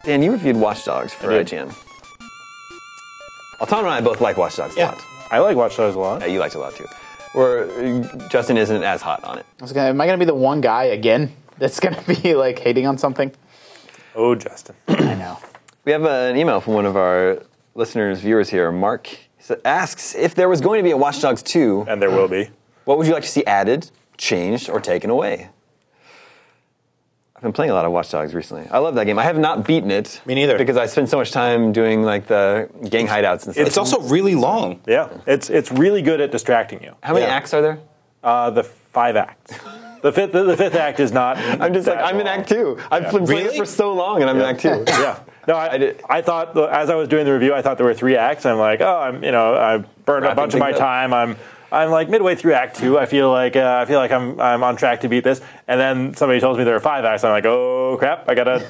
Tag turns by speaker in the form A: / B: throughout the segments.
A: Dan, you reviewed Watch Dogs for IGN. Alton and I both like Watch Dogs a lot.
B: I like Watch Dogs a lot.
A: Yeah, you liked it a lot too. Where Justin isn't as hot on it.
C: Am I going to be the one guy again that's going to be like hating on something?
B: Oh, Justin.
C: I know.
A: We have an email from one of our listeners, viewers here, Mark. He asks if there was going to be a Watch Dogs 2.
B: And there will be.
A: What would you like to see added, changed, or taken away? I've been playing a lot of Watch Dogs recently. I love that game. I have not beaten it.
D: Me neither.
A: Because I spend so much time doing like the gang hideouts and stuff.
D: It's also really long.
B: Yeah, it's really good at distracting you.
A: How many acts are there?
B: The 5 acts. The fifth act is not.
A: I'm just like, I'm in Act 2. I've been playing it for so long, and I'm in Act 2.
B: Yeah. No, I thought, as I was doing the review, I thought there were 3 acts. I'm like, I burned a bunch of my time. I'm like midway through Act 2. I feel like I'm on track to beat this. And then somebody tells me there are 5 acts. I'm like, oh crap! I gotta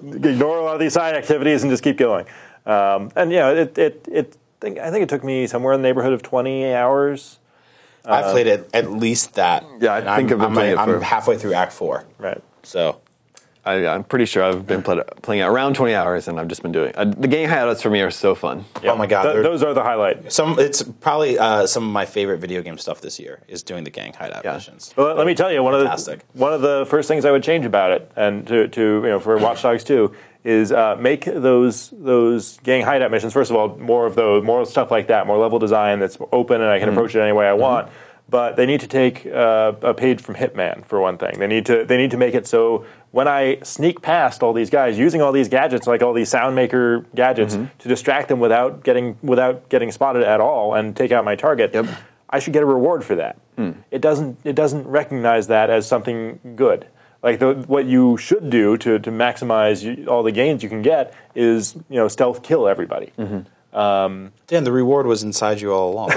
B: ignore a lot of these side activities and just keep going. And I think it took me somewhere in the neighborhood of 20 hours.
D: I've played it at least that.
A: Yeah, I think I've been playing it for...
D: I'm halfway through Act 4.
B: Right.
D: So...
A: I'm pretty sure I've been playing it around 20 hours, and I've just been doing it. The gang hideouts for me are so fun.
D: Yeah. Oh my god,
B: those are the highlight.
D: It's probably some of my favorite video game stuff this year is doing the gang hideout missions.
B: Well, let me tell you, one of the first things I would change about it, and for Watch Dogs 2, is make those gang hideout missions. First of all, more stuff like that, more level design that's open, and I can approach it any way I want. But they need to take a page from Hitman for one thing. They need to make it so when I sneak past all these guys using all these gadgets, like all these sound maker gadgets, to distract them without getting spotted at all and take out my target, I should get a reward for that. It doesn't recognize that as something good. Like what you should do to maximize all the gains you can get is stealth kill everybody.
D: Dan, the reward was inside you all along.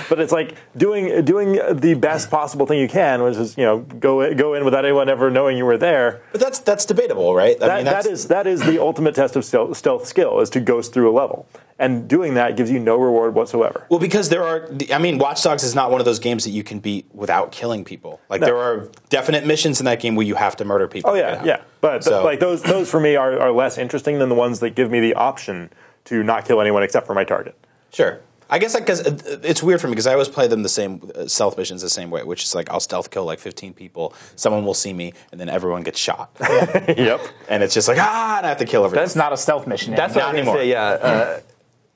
B: But it's like doing the best possible thing you can, which is go in without anyone ever knowing you were there.
D: But that's debatable, right?
B: That is the ultimate test of stealth skill, is to ghost through a level, and doing that gives you no reward whatsoever.
D: Well, because Watch Dogs is not one of those games that you can beat without killing people. Like there are definite missions in that game where you have to murder people.
B: Oh yeah. But like those for me are less interesting than the ones that give me the option to not kill anyone except for my target.
D: Sure. I guess because it's weird for me because I always play them the same stealth missions the same way, which is like I'll stealth kill like 15 people, someone will see me, and then everyone gets shot.
B: Yep.
D: And it's just like, and I have to kill everyone.
C: That's not a stealth mission.
A: That's what I'm going to say, yeah.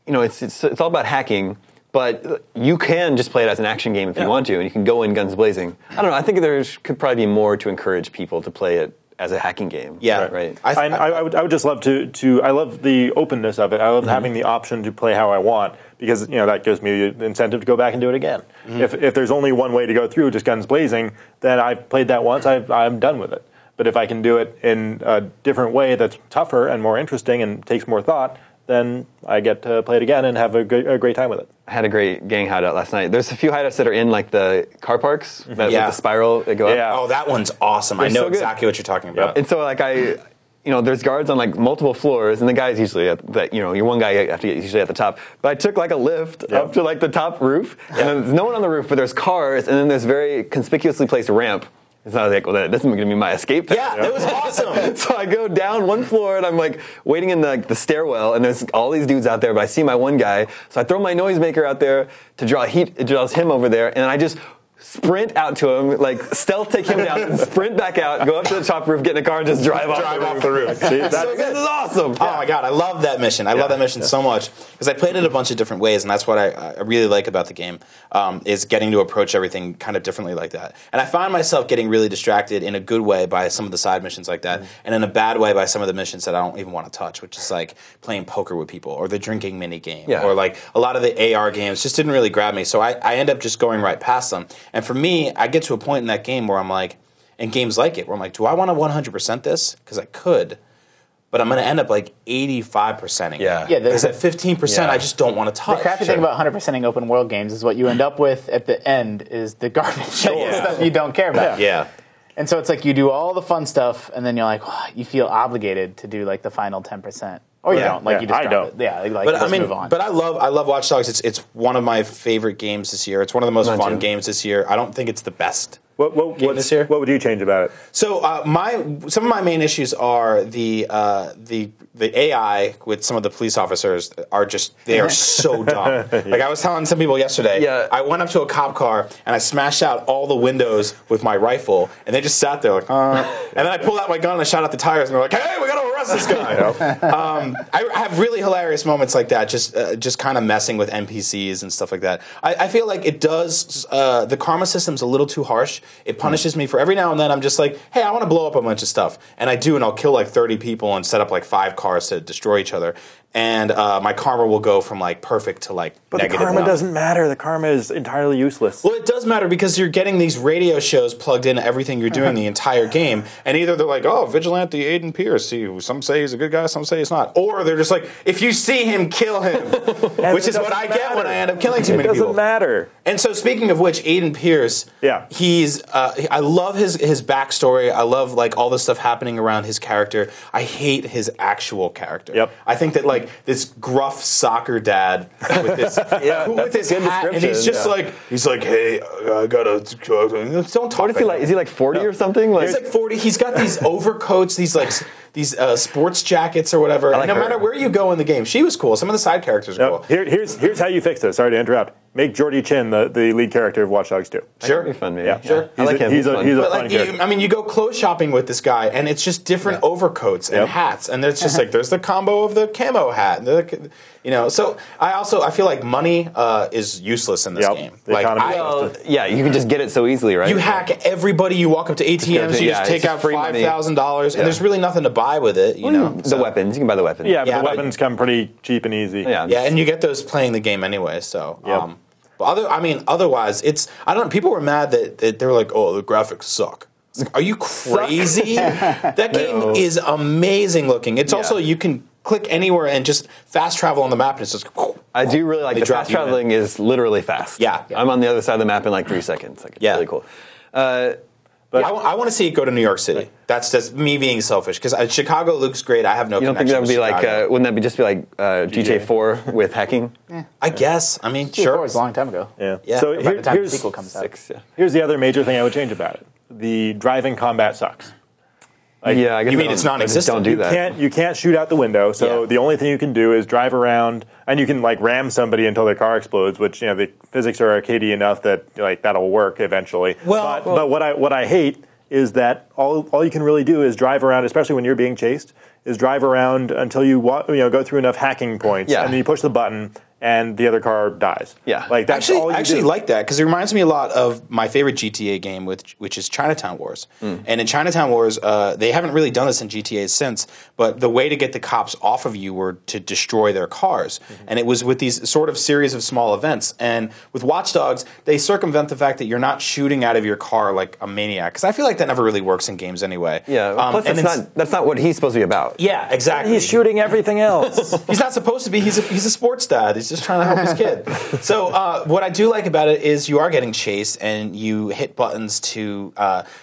A: It's all about hacking, but you can just play it as an action game if you want to, and you can go in guns blazing. I don't know, I think there could probably be more to encourage people to play it as a hacking game.
D: Yeah.
A: Right.
B: I would just love to I love the openness of it. I love having the option to play how I want, because that gives me the incentive to go back and do it again. If there's only one way to go through, just guns blazing, then I've played that once, I'm done with it. But if I can do it in a different way that's tougher and more interesting and takes more thought, then I get to play it again and have a great time with it.
A: I had a great gang hideout last night. There's a few hideouts that are in like the car parks with the spiral that go up.
D: Oh, that one's awesome. I know exactly what you're talking about.
A: And so like there's guards on like multiple floors, and the guy's usually at that. Your one guy is usually at the top. But I took like a lift up to like the top roof, and there's no one on the roof, but there's cars, and then there's very conspicuously placed ramp. And so I was like, well, this isn't going to be my escape path.
D: Yeah, it was awesome.
A: So I go down one floor, and I'm like waiting in the stairwell, and there's all these dudes out there, but I see my one guy. So I throw my noisemaker out there to draw heat. It draws him over there, and I just sprint out to him, like stealth take him down, and sprint back out, go up to the top roof, get in a car, and just drive off the roof. See, this is awesome.
D: Oh my god, I love that mission. I love that mission so much because I played it a bunch of different ways, and that's what I really like about the game, is getting to approach everything kind of differently like that. And I find myself getting really distracted in a good way by some of the side missions like that, and in a bad way by some of the missions that I don't even want to touch, which is like playing poker with people or the drinking mini game, or like a lot of the AR games just didn't really grab me. So I end up just going right past them. And for me, I get to a point in that game where I'm like, in games like it, where I'm like, do I want to 100% this? Because I could, but I'm going to end up like 85%ing.
C: Yeah,
D: because at 15%, I just don't want to touch.
C: The crappy thing about 100%ing open world games is what you end up with at the end is the garbage stuff you don't care about.
D: Yeah.
C: And so it's like you do all the fun stuff, and then you're like, oh, you feel obligated to do like the final 10%. Or you don't, like you just drop it. Yeah, like
D: but
C: move on.
D: But I love Watch Dogs. It's one of my favorite games this year. It's one of the most fun games this year. I don't think it's the best
B: What
D: this year.
B: What would you change about it?
D: So some of my main issues are the AI with some of the police officers they are so dumb. Like I was telling some people yesterday, I went up to a cop car and I smashed out all the windows with my rifle, and they just sat there like, and then I pulled out my gun and I shot out the tires, and they're like, hey, we got to arrest this guy. I have really hilarious moments like that, just kind of messing with NPCs and stuff like that. I feel like it does. The karma system's a little too harsh. It punishes me for every now and then. I'm just like, hey, I want to blow up a bunch of stuff, and I do, and I'll kill like 30 people and set up like 5 cars to destroy each other. And my karma will go from like perfect to like negative.
B: But the karma doesn't matter. The karma is entirely useless.
D: Well, it does matter because you're getting these radio shows plugged into everything you're doing the entire game, and either they're like, "Oh, Vigilante Aiden Pierce." See, some say he's a good guy, some say he's not, or they're just like, "If you see him, kill him," which is what I get when I end up killing too many people.
B: It doesn't matter.
D: And so, speaking of which, Aiden Pierce, he's I love his backstory. I love like all the stuff happening around his character. I hate his actual character.
B: Yep.
D: I think that like this gruff soccer dad with this with his hat, and he's just like hey, I gotta don't talk.
A: What is he like? Is he like 40 or something? Like,
D: he's like 40. He's got these overcoats, these sports jackets or whatever.
A: Like
D: and no matter where you go in the game, she was cool. Some of the side characters are cool.
B: Here's how you fix this. Sorry to interrupt. Make Geordie Chin the lead character of Watch Dogs 2.
D: Sure,
A: that'd be fun, maybe.
B: Yeah,
D: sure.
A: I like him.
B: He's a
D: but
B: fun character.
D: I mean, you go clothes shopping with this guy, and it's just different overcoats and hats, and there's just like there's the combo of the camo hat, and So I feel like money is useless in this game. Like
A: you can just get it so easily, right?
D: You hack everybody. You walk up to ATMs, you just take out $5,000, and there's really nothing to buy with it. You know,
A: the weapons. You can buy the weapons.
B: Yeah, but the weapons come pretty cheap and easy.
D: Yeah, and you get those playing the game anyway. So. But otherwise, I don't know. People were mad that they were like, "Oh, the graphics suck." It's like, are you crazy? That game is amazing looking. It's also you can click anywhere and just fast travel on the map, and it's just.
A: I do really like the fast traveling is literally fast.
D: Yeah,
A: I'm on the other side of the map in like 3 seconds. Like, it's really cool.
D: But I want to see it go to New York City. That's just me being selfish because Chicago looks great. I have no.
A: You don't think that would be like? Wouldn't that just be like GTA 4 with hacking?
D: I guess. I mean,
C: GTA 4 was a long time ago.
B: Yeah. So
C: by the time the sequel comes out.
B: Here's the other major thing I would change about it: the driving combat sucks.
A: Like, I guess
D: you mean it's non-existent?
A: Don't do that.
B: You can't shoot out the window. So the only thing you can do is drive around, and you can like ram somebody until their car explodes. Which the physics are arcadey enough that like that'll work eventually. But what I hate is that all you can really do is drive around, especially when you're being chased, is drive around until you go through enough hacking points, and then you push the button, and the other car dies.
A: Yeah,
B: like that's all you
D: I actually
B: do.
D: like that because it reminds me a lot of my favorite GTA game, which is Chinatown Wars. And in Chinatown Wars, they haven't really done this in GTA since, but the way to get the cops off of you were to destroy their cars, and it was with these sort of series of small events. And with Watch Dogs, they circumvent the fact that you're not shooting out of your car like a maniac, because I feel like that never really works in games anyway.
A: Yeah, plus that's not what he's supposed to be about.
D: Yeah, exactly.
B: He's shooting everything else.
D: He's not supposed to be. He's a sports dad. He's just trying to help his kid. So what I do like about it is you are getting chased, and you hit buttons to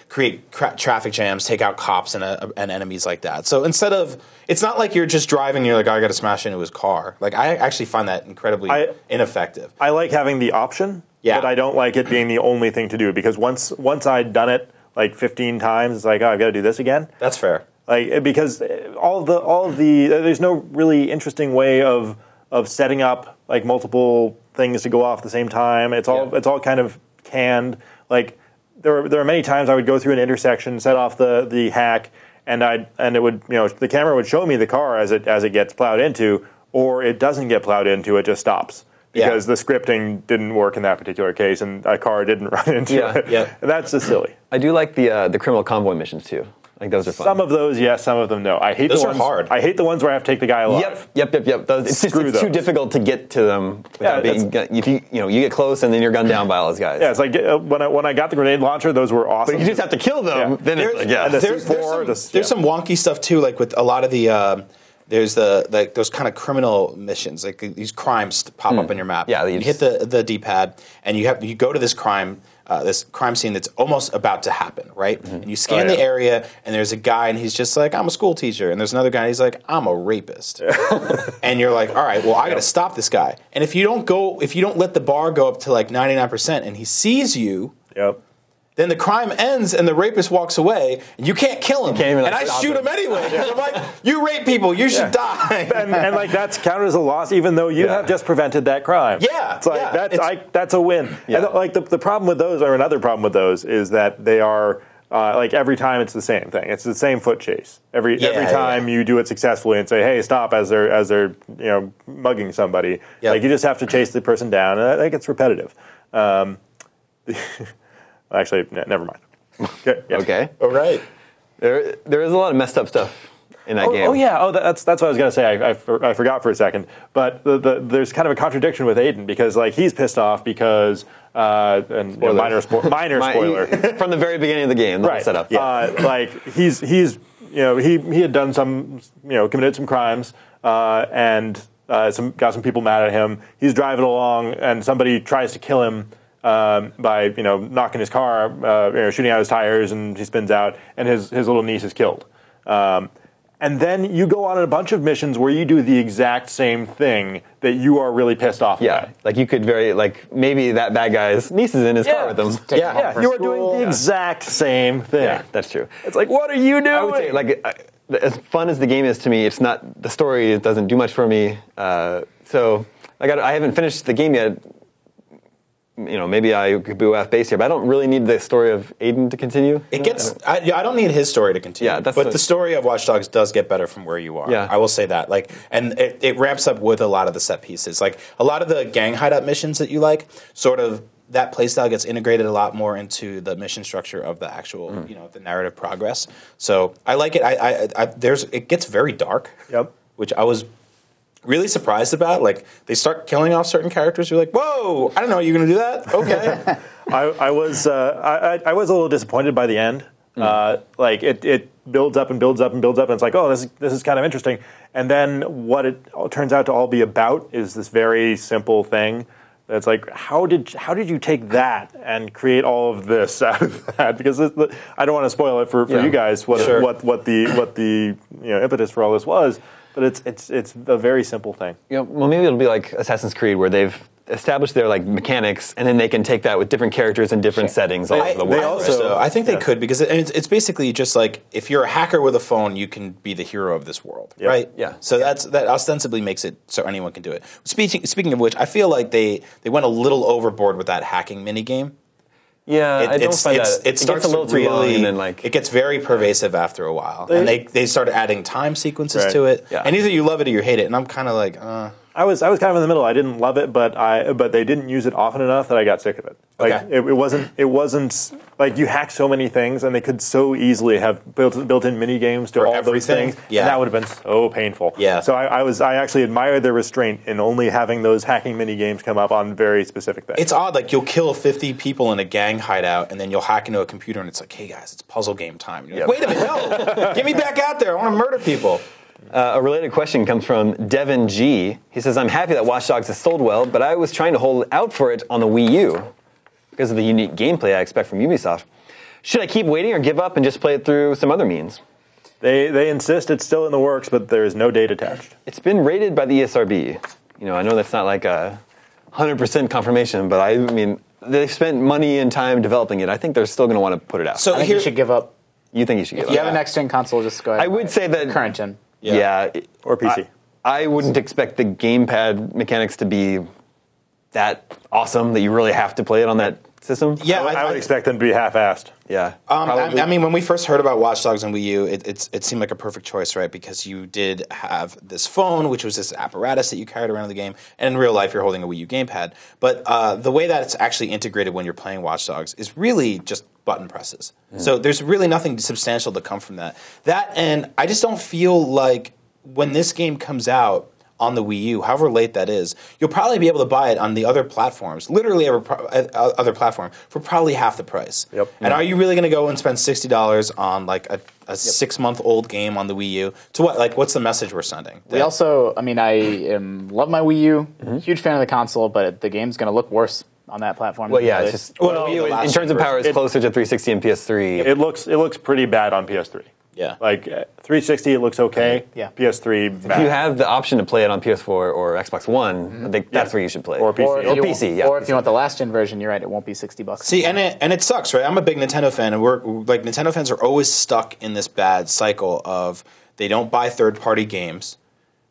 D: create traffic jams, take out cops and enemies like that. So instead of, it's not like you're just driving and you're like, oh, I got to smash into his car. Like, I actually find that incredibly ineffective.
B: I like having the option, but I don't like it being the only thing to do, because once I'd done it like 15 times, it's like, oh, I've got to do this again.
D: That's fair.
B: Like, because all of the there's no really interesting way of setting up like multiple things to go off at the same time. It's all kind of canned. Like there are many times I would go through an intersection, set off the hack, and it would, the camera would show me the car as it gets plowed into, or it doesn't get plowed into, it just stops. Because the scripting didn't work in that particular case, and a car didn't run into it. Yeah. And that's just silly.
A: I do like the criminal convoy missions too. I think those are fun.
B: Some of those, yes. Some of them, no. I hate
D: those
B: the ones.
D: Are hard.
B: I hate the ones where I have to take the guy alive.
A: Yep. It's too difficult to get to them without being. If you get close and then you're gunned down by all those guys.
B: Yeah, it's like when I got the grenade launcher, those were awesome.
A: But you just have to kill them. Yeah. Then it's like,
D: there's some wonky stuff too. Like with a lot of the. There's those kind of criminal missions, like these crimes pop up on your map. Yeah, you hit the D-pad, and you go to this crime scene that's almost about to happen, right? Mm-hmm. And you scan the area, and there's a guy, and he's just like, I'm a school teacher, and there's another guy, and he's like, I'm a rapist, and you're like, all right, well, I got to stop this guy. And if you don't let the bar go up to like 99%, and he sees you, then the crime ends and the rapist walks away, and you can't kill him.
A: Can't even,
D: and I shoot him anyway. I'm like, you rape people, you should die.
B: And like that's counted as a loss, even though you have just prevented that crime.
D: Yeah,
B: it's like that's a win. Yeah. And like the problem with those, or another problem with those, is that they are. Like every time it's the same thing. It's the same foot chase. Every time you do it successfully and say, "Hey, stop!" as they're mugging somebody. Yep. Like you just have to chase the person down, and that gets repetitive. Actually, never mind. Okay. Yeah.
A: Okay.
D: All right.
A: There is a lot of messed up stuff in that game.
B: Oh yeah. Oh, that's what I was going to say. I forgot for a second. But there's kind of a contradiction with Aiden because like he's pissed off because minor spoiler
A: from the very beginning of the game.
B: Right.
A: Setup.
B: Yeah. Like he's he had done some committed some crimes and got some people mad at him. He's driving along and somebody tries to kill him. By knocking his car, shooting out his tires, and he spins out, and his little niece is killed. And then you go on a bunch of missions where you do the exact same thing that you are really pissed off about.
A: Like you could maybe that bad guy's niece is in his car with him.
B: You are doing the exact same thing.
A: Yeah, that's true.
B: It's like, what are you doing?
A: I would say, like, as fun as the game is to me, it's not the story. It doesn't do much for me. So I haven't finished the game yet. Maybe I could be off base here, but I don't really need the story of Aiden to continue.
D: I don't need his story to continue. Yeah, but the story of Watch Dogs does get better from where you are. Yeah. I will say that. And it ramps up with a lot of the set pieces. Like a lot of the gang hideout missions that you like, sort of that playstyle gets integrated a lot more into the mission structure of the actual, the narrative progress. So I like it. It gets very dark.
B: Yep.
D: Which I was really surprised about. Like they start killing off certain characters. You're like, whoa! I don't know. You're going to do that? Okay.
B: I was a little disappointed by the end. Like it builds up and builds up and builds up, and it's like, oh, this is kind of interesting. And then what it turns out to all be about is this very simple thing. That's like, how did you take that and create all of this out of that? Because I don't want to spoil it for you guys what the impetus for all this was. But it's a very simple thing.
A: Yeah, well, maybe it'll be like Assassin's Creed, where they've established their mechanics, and then they can take that with different characters in different settings all over the world.
D: I think they could, because it's basically just like if you're a hacker with a phone, you can be the hero of this world, right?
A: Yeah.
D: So that ostensibly makes it so anyone can do it. Speaking of which, I feel like they went a little overboard with that hacking minigame.
A: Yeah, I don't find that.
D: It starts a little too long, and then it gets very pervasive after a while, and they started adding time sequences to it, and either you love it or you hate it, and I'm kind of like,
B: I was kind of in the middle. I didn't love it, but they didn't use it often enough that I got sick of it. Like it wasn't like you hack so many things, and they could so easily have built-in mini games to all those things. Yeah, and that would have been so painful.
D: Yeah.
B: So I actually admire their restraint in only having those hacking mini games come up on very specific things.
D: It's odd. Like you'll kill 50 people in a gang hideout, and then you'll hack into a computer, and it's like, hey guys, it's puzzle game time. You're like, wait a minute, no, get me back out there. I want to murder people.
A: A related question comes from Devin G. He says, I'm happy that Watch Dogs has sold well, but I was trying to hold out for it on the Wii U because of the unique gameplay I expect from Ubisoft. Should I keep waiting or give up and just play it through some other means?
B: They insist it's still in the works, but there is no date attached.
A: It's been rated by the ESRB. I know that's not like a 100% confirmation, but I mean, they've spent money and time developing it. I think they're still going to want to put it out.
C: So I think you should give up.
A: You think you should give up?
C: If you have a next-gen console, just go ahead.
A: I would say that
C: current gen.
A: Yeah.
B: Or PC.
A: I wouldn't expect the gamepad mechanics to be that awesome that you really have to play it on that system.
B: Yeah, I would expect them to be half-assed.
A: Yeah.
D: I mean, when we first heard about Watch Dogs on Wii U, it seemed like a perfect choice, right? Because you did have this phone, which was this apparatus that you carried around the game, and in real life, you're holding a Wii U gamepad. But the way that it's actually integrated when you're playing Watch Dogs is really just button presses. So there's really nothing substantial to come from that. And I just don't feel like when this game comes out on the Wii U, however late that is, you'll probably be able to buy it on the other platforms, literally every other platform, for probably half the price.
B: Yep.
D: And are you really going to go and spend $60 on like a 6-month-old game on the Wii U? To what? Like, what's the message we're sending?
C: We also, I mean, I love my Wii U, huge fan of the console, but the game's going to look worse on that platform.
A: Well, yeah, it's just in terms of power, it's closer to 360 and PS3.
B: It looks pretty bad on PS3.
D: Yeah.
B: Like 360, it looks okay.
C: Yeah.
B: PS3,
A: If you have the option to play it on PS4 or Xbox One, I think that's where you should play it.
B: Or PC.
C: Or if
A: Or
C: you
A: PC,
C: want,
A: yeah.
C: Or if you want the last gen version, you're right. It won't be $60.
D: See, and it sucks, right? I'm a big Nintendo fan, and we're like Nintendo fans are always stuck in this bad cycle of they don't buy third-party games,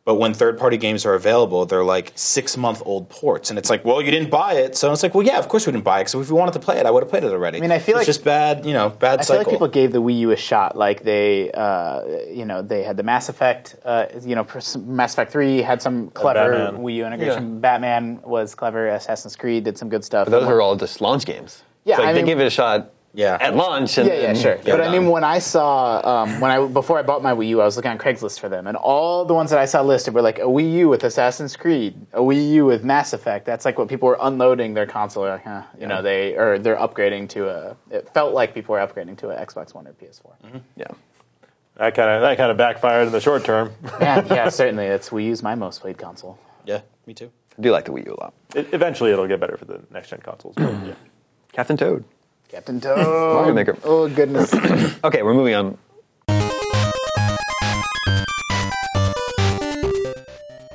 D: but when third-party games are available, they're like 6-month-old ports, and it's like, well, you didn't buy it, so it's like, well, yeah, of course we didn't buy it. So if we wanted to play it, I would have played it already.
C: I mean, I feel
D: it's
C: like
D: just bad, bad
C: I
D: cycle.
C: feel like people gave the Wii U a shot. Like they had the Mass Effect. Mass Effect 3 had some clever
B: Batman.
C: Wii U integration.
A: Yeah.
C: Batman was clever. Assassin's Creed did some good stuff.
A: Those are all just launch games.
C: Yeah,
A: So,
C: I
A: they
C: mean-
A: gave it a shot
D: Yeah.
A: at launch. And,
C: Yeah, sure.
A: they're
C: But I mean,
A: done.
C: when I saw before I bought my Wii U, I was looking on Craigslist for them, and all the ones that I saw listed were like a Wii U with Assassin's Creed, a Wii U with Mass Effect. That's like what people were unloading their console. Like, they're upgrading to a. It felt like people were upgrading to an Xbox One or PS4.
A: Yeah.
B: That kind of backfired in the short term.
C: Yeah, certainly. It's Wii U's my most played console.
D: Yeah, me too.
A: I do like the Wii U a lot.
B: Eventually, it'll get better for the next gen consoles. But, yeah.
A: Captain Toad.
C: Captain Toad.
A: Mario Maker.
C: Oh goodness.
A: Okay, we're moving on.